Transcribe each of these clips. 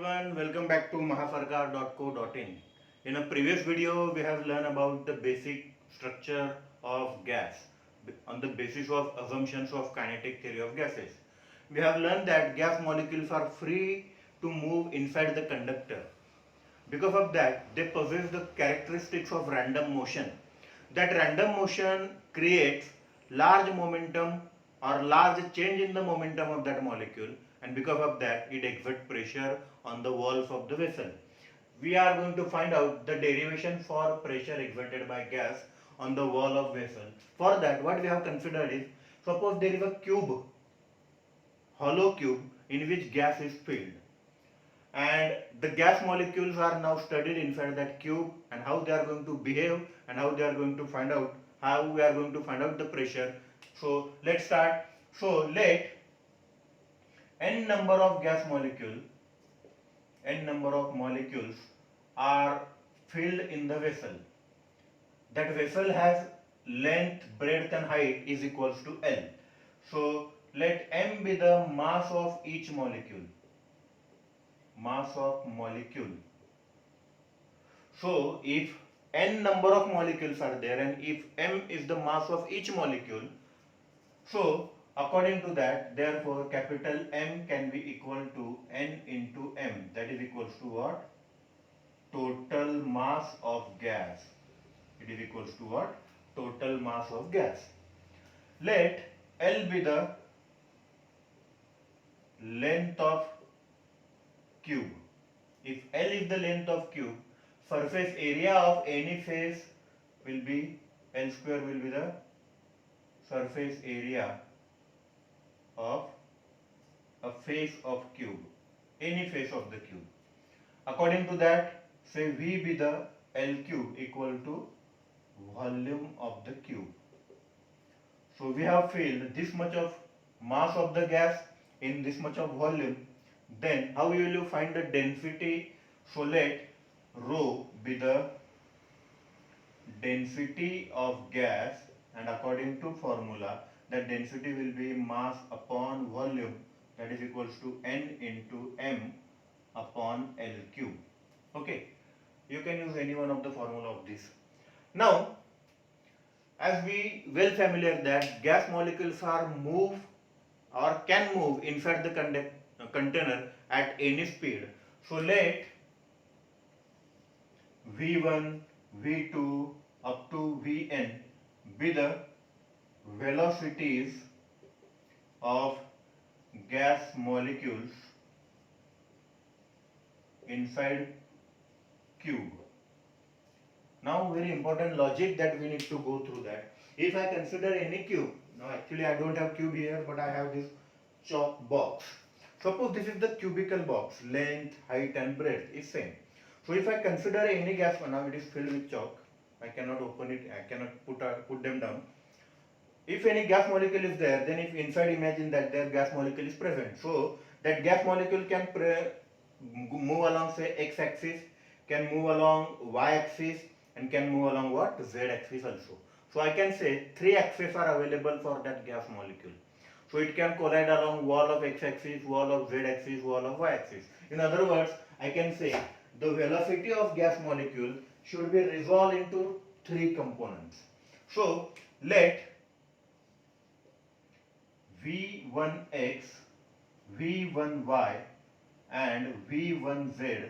everyone, welcome back to mahafarka.co.in. In a previous video, we have learned about the basic structure of gas on the basis of assumptions of kinetic theory of gases. We have learned that gas molecules are free to move inside the conductor. Because of that, they possess the characteristics of random motion. That random motion creates large momentum or large change in the momentum of that molecule, and because of that it exerts pressure on the walls of the vessel. We are going to find out the derivation for pressure exerted by gas on the wall of vessel. For that, what we have considered is, suppose there is a cube, hollow cube in which gas is filled, and the gas molecules are now studied inside that cube and how they are going to behave and how we are going to find out the pressure. So let's start. So let n number of molecules are filled in the vessel. That vessel has length, breadth and height is equals to L. So let m be the mass of each molecule. So if n number of molecules are there and if m is the mass of each molecule, so according to that, therefore capital M can be equal to n into m, that is equals to what? Total mass of gas. It is equals to what? Total mass of gas. Let L be the length of cube. If L is the length of cube, surface area of any face will be L square, will be the surface area of a face of cube, any face of the cube. According to that, say V be the L cube equal to volume of the cube. So we have filled this much of mass of the gas in this much of volume. Then how will you find the density? So let rho be the density of gas, and according to formula, that density will be mass upon volume, that is equals to n into m upon L cube. Okay, you can use any one of the formula of this. Now, as we well familiar that gas molecules are move or can move inside the container at any speed. So let V1, V2 up to Vn be the velocities of gas molecules inside cube. Now very important logic that we need to go through that. If I consider any cube, now actually I don't have cube here but I have this chalk box. Suppose this is the cubical box, length, height and breadth is same. So if I consider any gas, now it is filled with chalk, I cannot open it, I cannot put them down. If any gas molecule is there, then if inside imagine that their gas molecule is present. So that gas molecule can move along say x axis, can move along y axis and can move along what? Z axis also. So I can say three axes are available for that gas molecule. So it can collide along wall of x axis, wall of z axis, wall of y axis. In other words, I can say the velocity of gas molecule should be resolved into three components. So let V1x, V1y and V1z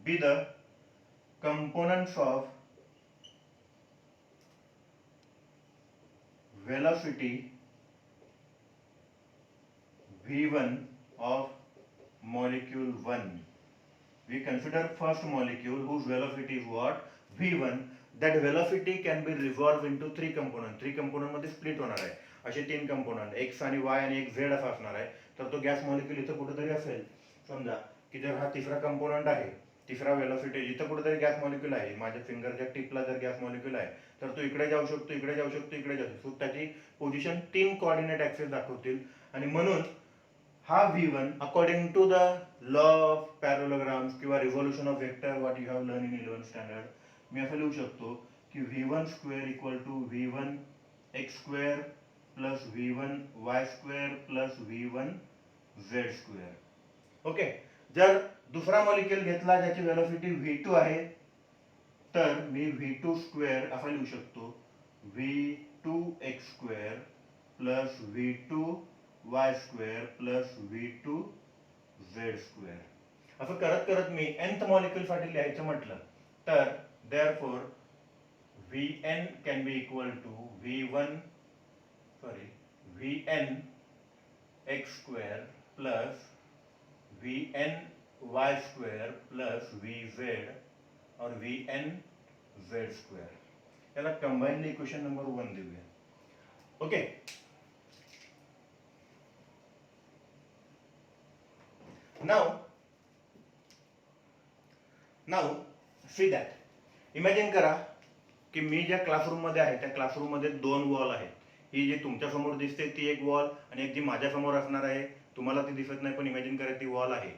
be the components of velocity V1 of molecule 1. We consider first molecule whose velocity is what? V1. That velocity can be resolved into three components. Three component मध्ये split होणार आहे. असे तीन component x आणि y आणि एक z असा असणार आहे. तर तो गॅस मॉलिक्यूल इथं कुठेतरी असेल. समजा की जर हा तिसरा कंपोनंट आहे, तिसरा वेलोसिटी इथं कुठेतरी गॅस मॉलिक्यूल आहे, माझ्या फिंगरच्या टिपला जर गॅस मॉलिक्यूल आहे तर तो इकडे जाऊ शकतो, इकडे जाऊ शकतो, इकडे जाऊ शकतो. त्याची पोझिशन तीन कोऑर्डिनेट ऍक्सिस दाखवतील आणि म्हणून हा V1 according to the law of parallelograms किंवा revolution of vector what you have learned in 11th standard, मी असं लिहू शकतो की V1 square equal to V1 x square plus V1 y square plus V1 z square. Okay, जर दुसरा molecule घेतला ज्याची velocity v2 आहे तर मी v2 स्क्वेअर असा लिहू शकतो, v2x square plus v2y square plus v2z square. असं करत करत मी nth मॉलिक्यूल साठी लिहायचं म्हटलं तर therefore Vn can be equal to Vn x square plus Vn y square plus Vz और Vn z square. याला कंबाइंड इक्वेशन नंबर 1 देऊया. Okay. Now see that. Imagine करा की मी ज्या क्लासरूम मध्ये आहे त्या क्लासरूम मध्ये 2 वॉल आहेत. ही जी तुमच्या समोर दिसते ती एक वॉल आणि एक जी माझ्या समोर असणार आहे, तुम्हाला ती दिसत नाही पण इमॅजिन करा ती वॉल आहे.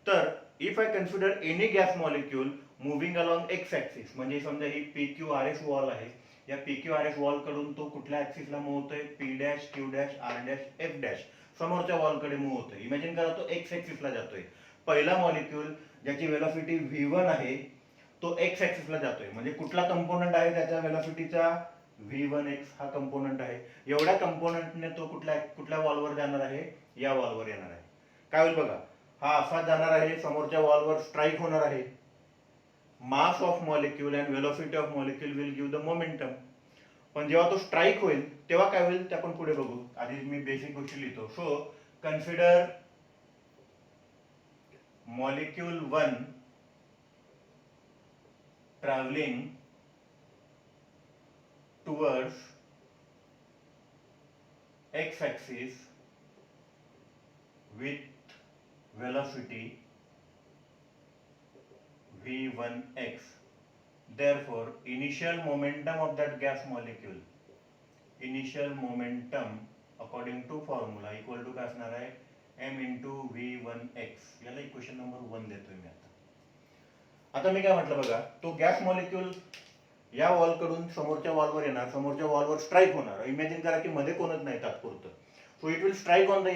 तर if I consider any gas molecule moving along x axis, म्हणजे समजा ही PQRS वॉल आहे, या PQRS वॉल कडून तो कुठल्या ऍक्सिसला मूव्ह होतोय, P dash, Q dash, R dash, F dash समोरच्या वॉल कडे मूव्ह होतोय. इमॅजिन करा तो एक्स ऍक्सिसला जातोय. पहिला मॉलिक्यूल ज्याची वेलोसिटी v1 आहे तो एक्स ऍक्सिसला जातोय, म्हणजे कुठला कंपोनंट आहे त्याच्या वेलोसिटीचा, v1x हा कंपोनंट आहे. एवढ्या कंपोनंटने तो कुठल्या वॉलवर जाणार आहे, या वॉलवर येणार आहे. काय होईल बघा, हा असा जाणार आहे, समोरच्या वॉलवर स्ट्राईक होणार आहे. Mass of molecule and velocity of molecule will give the momentum. पण जेव्हा तो स्ट्राईक होईल तेव्हा काय होईल ते आपण पुढे बघू. आधी मी बेसिक गोष्टी लिहितो. सो consider molecule 1 traveling towards x-axis with velocity v1x. Therefore, initial momentum of that gas molecule, initial momentum according to formula equal to काय असणार आहे, m into v1x. याला इक्वेशन नंबर 1 देतोय मी आता. आता मी काय म्हटलं बघा, तो गॅस मॉलिक्यूल या वॉल कडून समोरच्या वॉलवर येणार, समोरच्या वॉलवर स्ट्राईक होणार. इमॅजिन करा की मध्ये कोणच नाही तात्पुरतं. So it will strike on the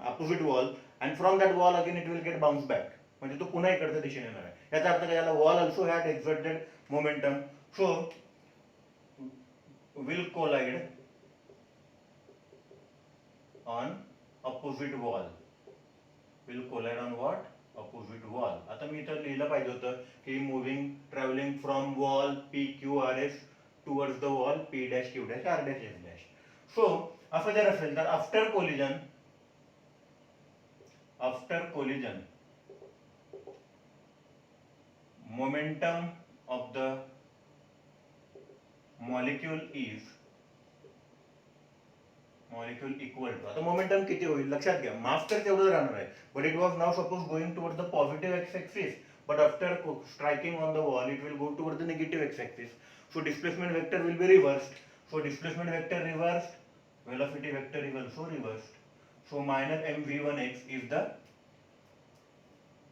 opposite wall and from that wall again it will get bounce back, म्हणजे तो पुन्हा इकडच्या दिशेने येणार आहे. याचा अर्थ काय, याला wall also had exerted momentum, so will collide on opposite wall. Will collide on what, opposite wall. आता मी इथं लिहिलं पाहिजे होतं की moving travelling from wall PQRS towards the wall P dash, Q dash, R dash, S dash. So असं जर असेल तर after collision momentum of the molecule equal to, आता मोमेंटम किती होईल लक्षात घ्या, मास तर तेवढं राहणार आहे, but it was now suppose going toward the positive x axis, but after striking on the wall it will go towards the negative x-axis. So displacement vector will be reversed. So displacement vector reversed, velocity vector is also reversed. So minus mv1x is the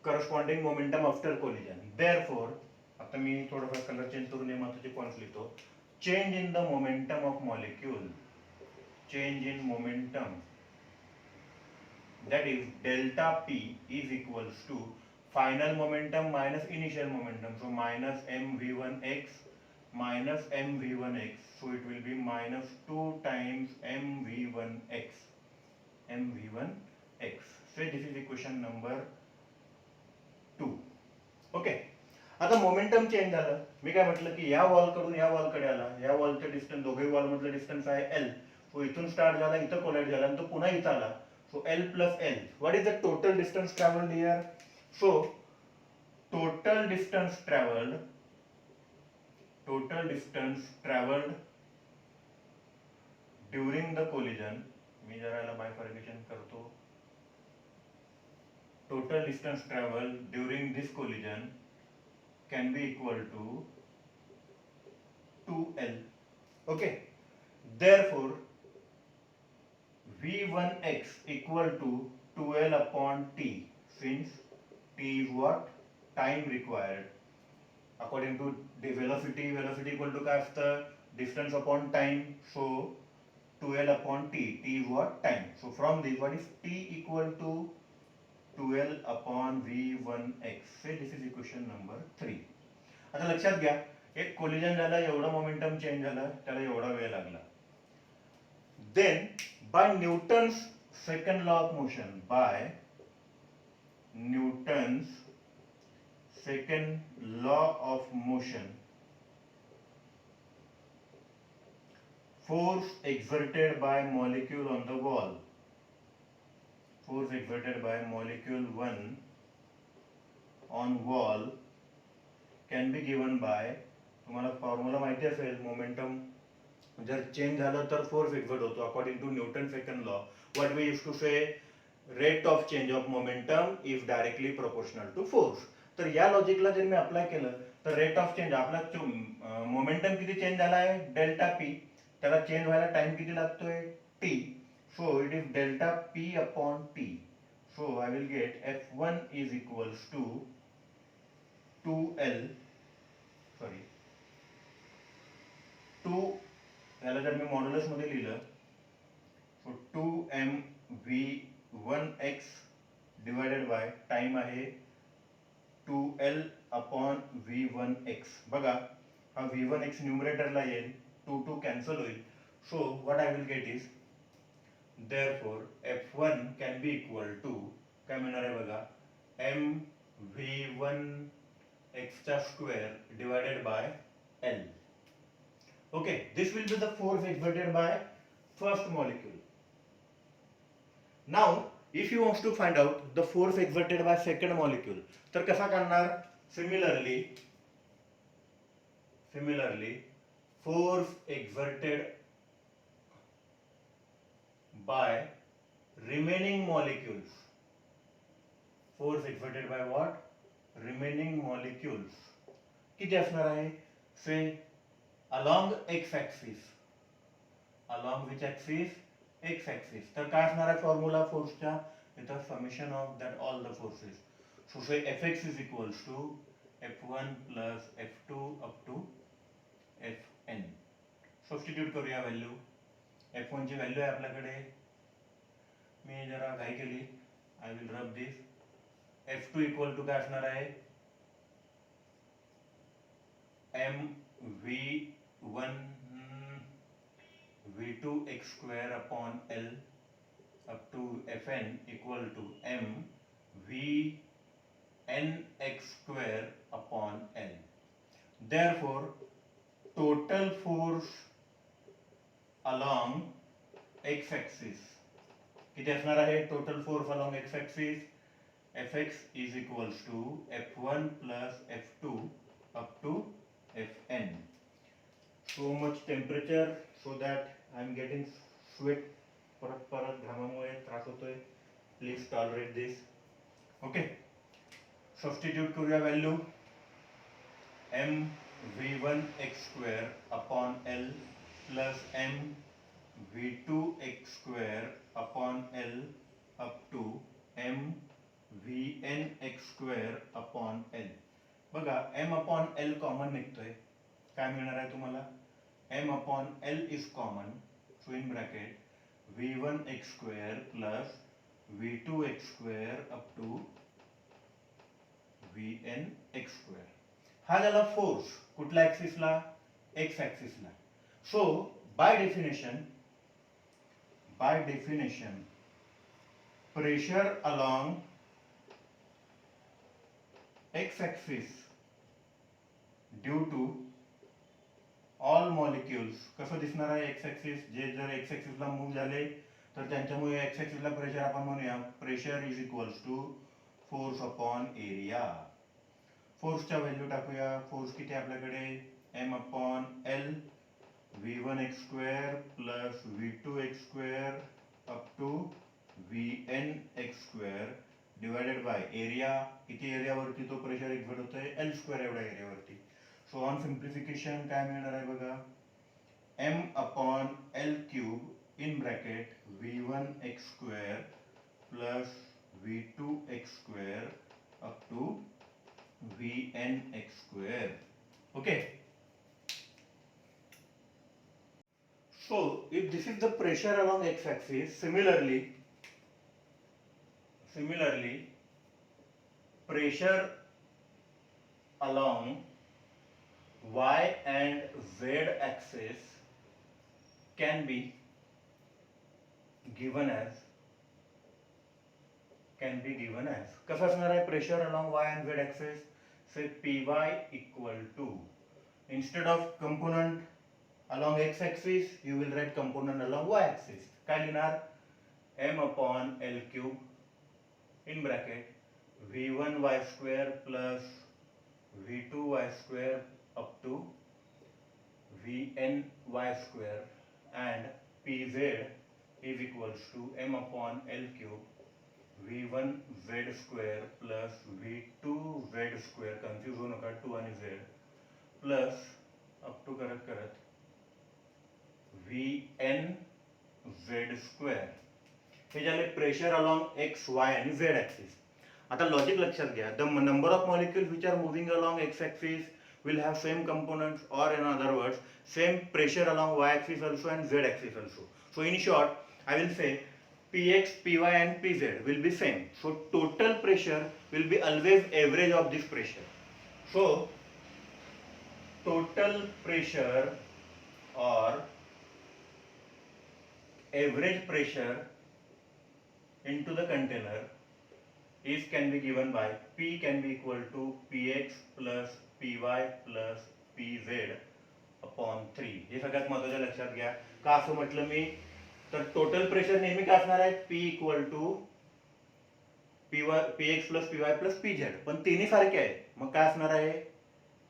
corresponding momentum after collision. Therefore, आता मी थोडंफार colour change करून हे महत्त्वाचे points लिहितो. Change in the momentum of molecule, change in momentum, that is delta p is equals to final momentum minus initial momentum. So minus mv1x minus mv1x. So it will be minus 2 times mv1x. So this is equation number 2. Okay. आता momentum change झालं. मी काय म्हटलं की या wall कडून या wall कडे आला. या वॉलचं डिस्टन्स, दोघे वॉल मधलं डिस्टन्स आहे L. तो इथून स्टार्ट झाला, इथं कोलाइड झाला आणि तो पुन्हा इथं आला. So L plus L. What is the total distance traveled here? So total distance traveled during the collision, मी जरा याला बायफर्केशन करतो. Total distance traveled during this collision can be equal to 2L. Okay. Therefore v1x equal to 2L upon t, since t is what, time required. According to the velocity equal to काय असतं, distance upon time. So 2L upon t, t is what, time. So from this, what is t equal to 12 upon v1x. Say this is equation number 3. आता लक्षात घ्या, एक collision झालं, एवढं momentum change झालं, त्याला एवढा वेळ लागला. Then by Newton's second law of motion, by Newton's second law of motion, force exerted by molecule on the wall, force exerted by molecule 1 on wall can be given by, तुम्हाला formula माहिती असेल, momentum जर change झालं तर force exert होतो according to Newton second law. What we use to say, rate of change of momentum is directly proportional to force. तर या लॉजिकला जर मी अप्लाय केलं तर रेट ऑफ चेंज, आपला मोमेंटम किती चेंज झाला आहे, डेल्टा पी, त्याला चेंज व्हायला टाइम किती लागतोय, T. So it is delta P upon T. So I will get F1 is equals to 2L, sorry 2, याला जर मी मॉड्युलस मध्ये लिहिलं, सो 2mv1x डिवायडेड बाय टाइम आहे 2L अपॉन v1x. बघा, हा v1x न्यूमरेटरला येईल, 2 कॅन्सल होईल. So what I will get is, therefore F1 can be equal to, काय मिळणार आहे बघा, mv1x चा square divided by L. Okay, this will be the force exerted by first molecule. Now, if you want to find out the force exerted by second molecule, तर कसा करणार? Similarly, force exerted by remaining molecules. Force exerted by what? Remaining molecules. किती असणार आहे? Say along x-axis. Along which axis? X-axis. तर काय असणार आहे फॉर्म्युला फोर्सचा? इथं summation of that all the forces. So say Fx is equals to F1 plus F2 up to Fn. Substitute करूया व्हॅल्यू. F1 ची व्हॅल्यू आहे आपल्याकडे, मी जरा घाई केली, I will rub this. F2 equal to काय असणार आहे, mv1 v2x square upon L up to Fn equal to mvnx square upon L. Therefore, total force along x-axis किती असणार आहे? Total force along x-axis Fx is equals to F1 plus F2 up to Fn. So much temperature so that I am getting sweat. परत घामामुळे त्रास होतोय. Please tolerate this. Okay. Substitute करूया value. mv1x square upon L plus mv2x square upon L up to mvnx square upon L. बघा, m upon L common निघतोय, काय मिळणार आहे तुम्हाला? m upon L is common, so in bracket v1x square plus v2x square up to vnx square. हा झाला force कुठल्या ऍक्सिसला? एक्स ऍक्सिसला. So by definition pressure along x-axis due to all molecules. कसं दिसणार आहे x-axis? जे जर x-axis ला move झाले तर त्यांच्यामुळे x-axis ला प्रेशर आपण म्हणूया pressure is equals to force upon area. फोर्सच्या व्हॅल्यू टाकूया. फोर्स किती आपल्याकडे? m upon L v1x square plus v2x square up to vnx square divided by area. किती एरियावरती तो प्रेशर एक्झर्ट होतोय? L स्क्वेअर एवढ्या एरियावरती. सो ऑन सिम्प्लिफिकेशन काय मिळणार आहे बघा, m upon L cube in bracket v1x square plus v2x square up to vnx square. Okay. So if this is the pressure along x-axis, similarly pressure along y and z axis can be given as कसं असणार आहे pressure along y and z axis say py equal to instead of component along x axis you will write component along y axis काय लिहिणार m upon l cube in bracket v1 y square plus v2 y square up to vn y square and pz is equals to m upon l cube v1 z square plus v2 z square confuse होऊ नका 2 आणि z plus up to करत vn z square हे झाले pressure along x y आणि z axis. आता logic लक्षात घ्या the number of molecules which are moving along x axis will have same components or in other words same pressure along y axis also and z axis also. So in short I will say Px, Py and Pz will be same. So total pressure will be always average of this pressure. So total pressure or average pressure into the container is can be given by P can be equal to Px plus Py plus Pz upon 3. हे सगळ्यात महत्त्वाचं लक्षात घ्या. का असं म्हटलं मी तर total pressure नेहमी काय असणार आहे P equal to Px plus Py plus Pz पण तिन्ही सारखे आहेत मग काय असणार आहे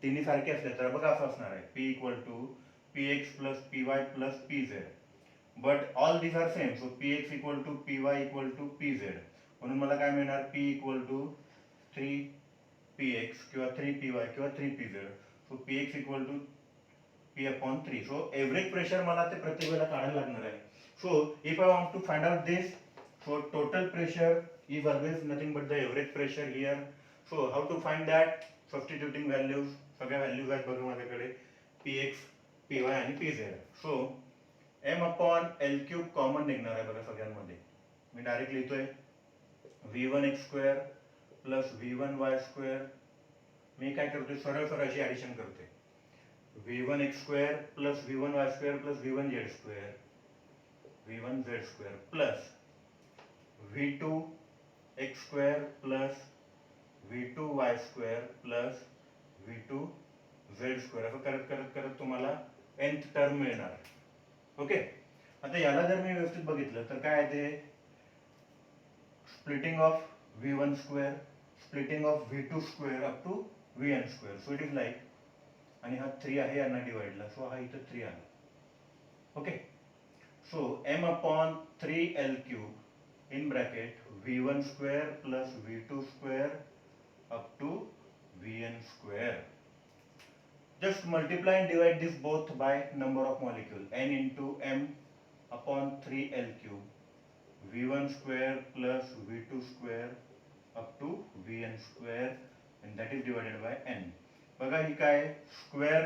तिन्ही सारखे असले तर बघा असं असणार आहे P equal to Px plus Py plus Pz but all these are same so Px equal to Py equal to Pz म्हणून मला काय मिळणार P इक्वल टू 3Px किंवा 3Py किंवा 3Pz so Px equal to P upon 3 so average pressure मला ते प्रत्येक वेळेला काढायला लागणार आहे. So if I want to find out this, so total pressure is always nothing but the average pressure here. So how to find that? Substituting values, सगळ्या values आहेत बघा माझ्याकडे Px, Py आणि Pz. So m upon l cube common निघणार आहे बघा सगळ्यांमध्ये. मी direct लिहितोय v1x square plus v1y square. मी काय करतोय सरळ सरळ अशी ऍडिशन करतोय v1x square plus v1y square plus v1z square v1z square plus v2x square plus v2y square plus v2z square असं करत करत करत तुम्हाला nth टर्म मिळणार. ओके आता याला जर मी व्यवस्थित बघितलं तर काय आहे ते splitting of v1 square splitting of v2 square up to vn square so it is like आणि हा 3 आहे यांना डिवाइडला सो हा इथं 3 आला. Okay so m upon 3l cube in bracket v1 square plus v2 square up to vn square. Just multiply and divide this both by number of molecule n into m upon 3l cube v1 square plus v2 square up to vn square and that is divided by n. बघा ही काय square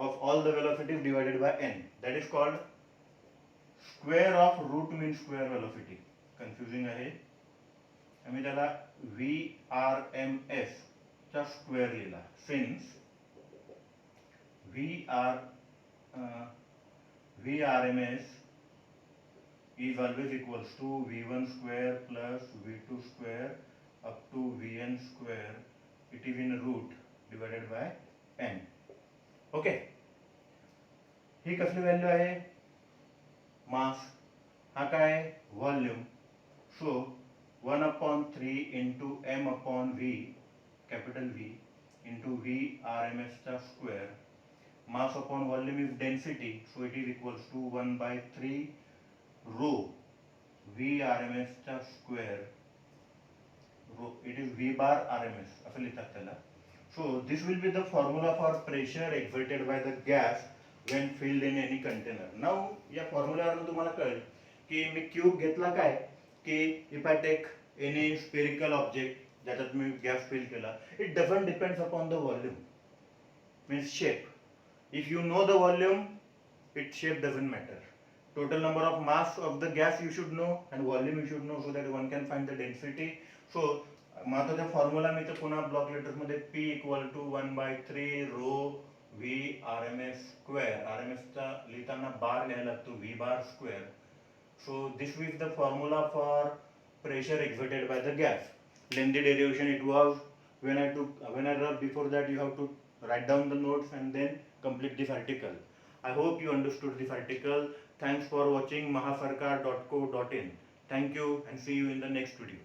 of all the velocities divided by n that is called square of root mean square velocity. Confusing आहे आम्ही त्याला VRMS चा square लिहिला since VRMS is always equals to v1 square plus v2 square up to vn square it is in root divided by n. Okay ही कसली value आहे mass हा काय volume so 1 upon 3 into m upon v capital V into VRMS चा square mass upon volume is density so it is equals to 1 by 3 rho VRMS चा square it is V bar RMS असं लिहितात त्याला. So this will be the formula for pressure exerted by the gas when filled in any container. Now या फॉर्म्युलावरून तुम्हाला कळेल की मी cube घेतला काय की if I take any spherical object ज्याच्यात मी गॅस फिल केला it doesn't depends upon the volume means shape. If you know the volume its shape doesn't matter. Total number of mass of the gas you should know and volume you should know so that one can find the density. So महत्वाचा formula मी तर पुन्हा block लेटर्समध्ये P equal to 1/3 rho V RMS square. RMSचा लिहिताना bar घ्यायला लागतो, V bar square. So this is the formula for pressure exerted by the gas. Lengthy derivation it was. When I wrote before that, you have to write down the notes and then complete this article. I hope you understood this article. Thanks for watching mahafarkar.co.in. Thank you and see you in the next video.